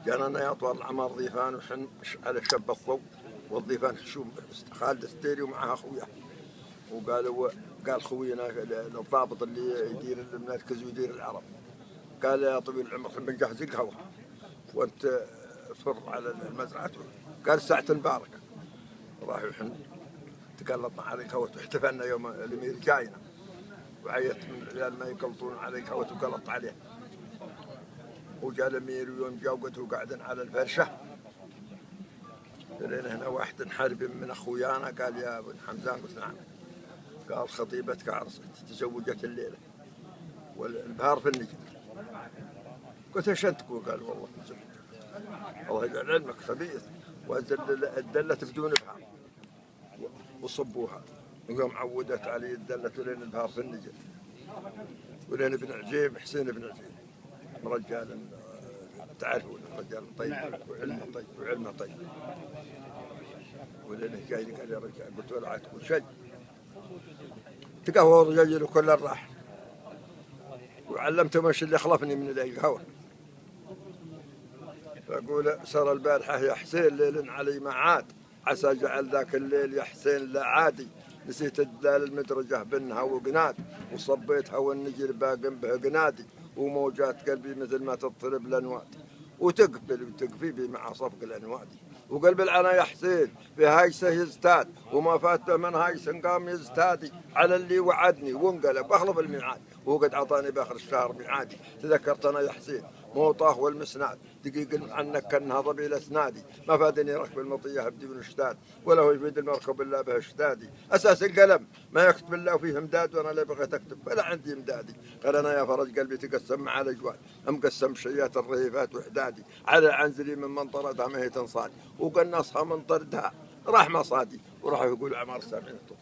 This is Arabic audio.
جانا يا طوال العمر ضيفان وحن على شب الضوء، والضيفان حشوم خالد الستيري ومعها اخويا. قال خوينا الضابط اللي يدير المركز ويدير العرب، قال يا طويل العمر احنا بنجهز القهوه وانت فر على المزرعه. قال ساعه مباركه. راحوا حن تقلطنا على القهوه واحتفلنا يوم الامير جاينا، وعيت من العيال ما يقلطون على القهوه وقلطت عليه. وجاء الامير ويوم جاء وقتوا قاعدين على الفرشه، لين هنا واحد حرب من اخويانا قال يا ابن حمزان، قلت نعم. قال خطيبتك عرست تزوجت الليله والبهار في النجم. قلت ايش انت تقول؟ قال والله تزوج. الله يجعل علمك خبيث، والدله بدون بهار وصبوها. ويوم عودت علي الدله لين البهار في النجم، ولين ابن عجيب حسين بن عجيب رجال تعرفون رجال طيب وعلمه طيب وعلمه طيب. ولين جاي قال يا رجال، قلت ولا عاد تقول شيء. تقهوى الرجال كل الراح، وعلمتهم ايش اللي خلفني من القهوه. فأقول سر البارحة يا حسين ليل علي ما عاد، عسى جعل ذاك الليل يا حسين لا عادي. نسيت الدلال المدرجة بنها وقناد، وصبيتها والنجل باق به قنادي. وموجات قلبي مثل ما تضطرب الأنواد، وتقبل وتقفي بي مع صفق الأنوادي. وقلب العنا يا حسين في هايسه يزداد، وما فات من هايس قام يزدادي. على اللي وعدني وانقلب اخلف الميعاد، وقد عطاني باخر الشهر ميعادي. تذكرت انا يا حسين موطاه والمسناد، دقيق عنك كانها ضبيل اسنادي. ما فادني ركب المطيه بدون اشتاد، ولا هو يفيد المركب الا به اشتادي. اساس القلم ما يكتب الا فيه امداد، وانا لا بغيت اكتب فلا عندي امدادي. قال انا يا فرج قلبي تقسم مع الاجواد، مقسم شيات الرهيفات وحدادي. على عنزلي من منطردها ما هي تنصاد، وقناصها من طردها راح مصادي. وراح يقول عمر سمعته.